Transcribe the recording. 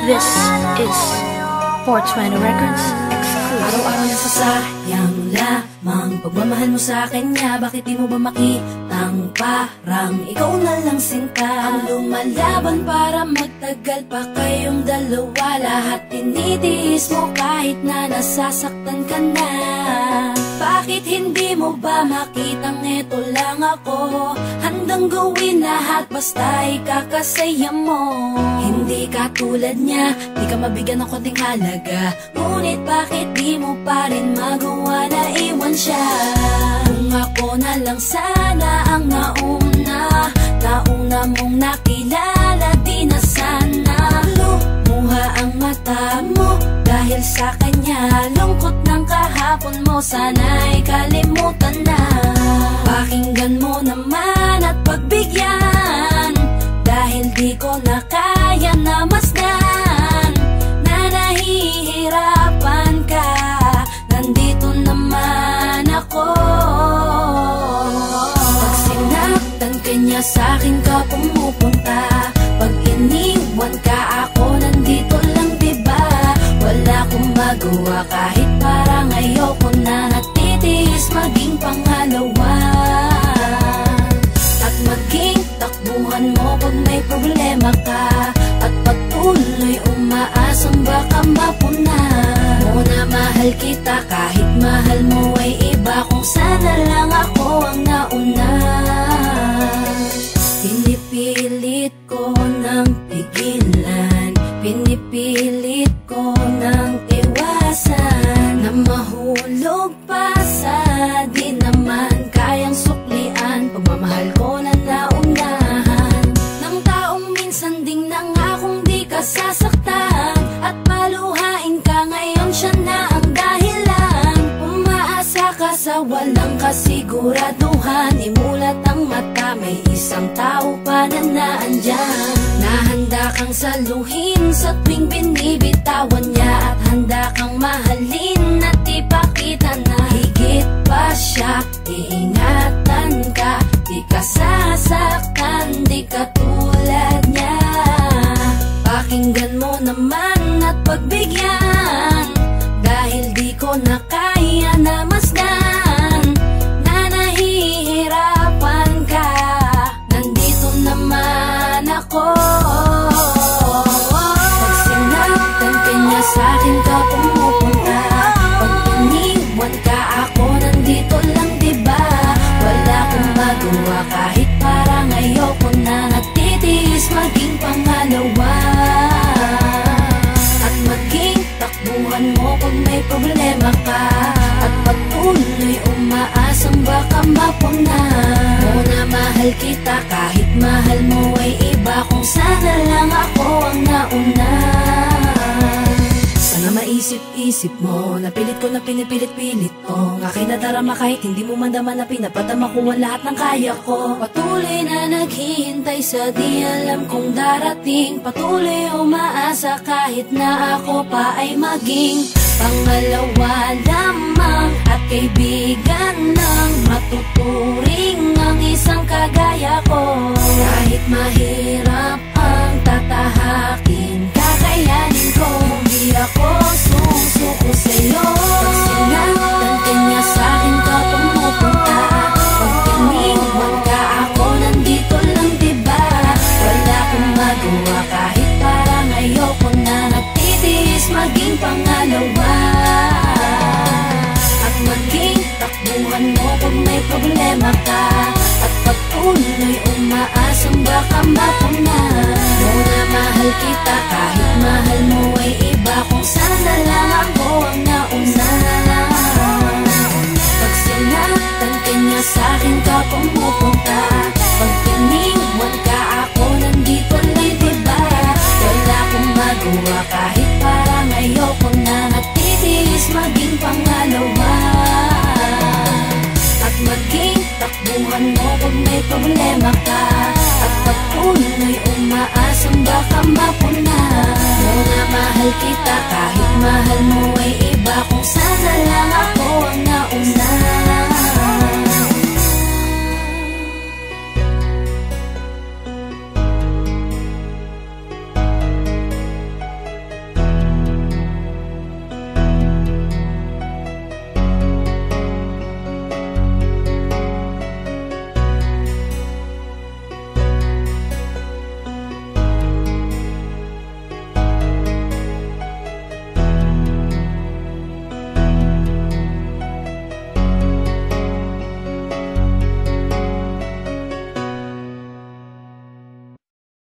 This is 420 Records exclusive. Araw-araw na sasayang lamang pagmamahal mo sa kanya. Bakit di mo ba makitang parang ikaw na lang sinta ang lumalaban para magtagal pa kayong dalawa? Lahat tinitiis mo kahit na nasasaktan ka na. Bakit hindi mo ba makitang eto lang ako? Handang gawin lahat basta ikakasaya mo. Hindi ka tulad niya, di ka mabigyan ng konting halaga. Ngunit bakit di mo pa rin magawa na iwan siya? Kung ako na lang sana ang nauna mong nakilala, di na sana lumuha ang mata mo dahil sa kanya. Lungkot ng kahapon mo, sana'y kalimutan na. Pakinggan mo naman at pagbigyan, dahil di ko na kaya na masdan na nahihirapan ka. Nandito naman ako. Pag sinaktan ka niya, sa'kin ka pumupunta. Pag iniwan ka, ako nandito lang, diba? Wala akong magawa kahit parang ayoko na. Natitiis maging pangalawa at maging takbuhan mo pag may problema ka, at patuloy umaasang baka mapuna mo na mahal kita kahit mahal mo ay iba. Kung sana lang ako ang nauna. Pinipilit ko ng pigilan, pinipilit ko ng iwasan na mahulog pa sa di naman kayang suklian. Pagmamahal ko na naunahan ng taong minsan ding nangakong di ka sasaktan, at paluhain ka ngayon, siya na ang dahilan. Umaasa ka sa walang kasiguraduhan, imulat ang mata, may isang tao pa na naandyan. Nahanda kang saluhin sa tuwing binibitawan niya, at handa kang mahalin at ipakita na higit pa siya. Iingatan ka, di ka sasaktan, di ka tulad niya. Pakinggan mo naman at pagbigyan, dahil di ko na kaya na masdan na nahihirapan ka. Nandito naman ako. Pag sinaktan ka niya, sa'kin ka pumupunta. Pag iniwan ka, ako nandito lang, diba? Wala akong magawa kahit parang ayoko na. Natitiis maging pangalawa at maging takbuhan mo pag may problema ka, at patuloy umaasang baka mapuna mo na mahal kita kahit mahal mo ay iba. Kung sana lang ako ang nauna. Sana maisip-isip mo, napilit ko na pinipilit-pilit ko. Aking nadarama kahit hindi mo mandama na pinapadama ko ang lahat ng kaya ko. Patuloy na naghihintay sa di alam kung darating. Patuloy umaasa kahit na ako pa ay maging pangalawa lamang, at kaibigan ng matuturing ang isang kagaya ko. Kahit mahirap ang tatahakin, kakayanin ko. Hindi ako susuko sa'yo. Pag sinaktan ka niya, sa'kin ka pumupunta. Pag iniwan ka, ako nandito lang, diba? Wala akong magawa kahit parang ayoko na. Natitiis maging pangalawa at maging takbuhan mo pag may problema ka, at patuloy umaasang baka mapuna mo na mahal kita kahit mahal mo ay iba. Kung sana lang ako ang nauna. Pag sinaktan ka niya, sa'kin ka pumupunta. Pag iniwan ka, ako nandito lang, diba? Wala akong magawa kahit parang ayoko na. Natitiis maging pangalawa at maging takbuhan mo pag may problema ka, at patuloy umaasang baka mapuna mo na mahal kita kahit mahal mo ay iba. Kung sana lang ako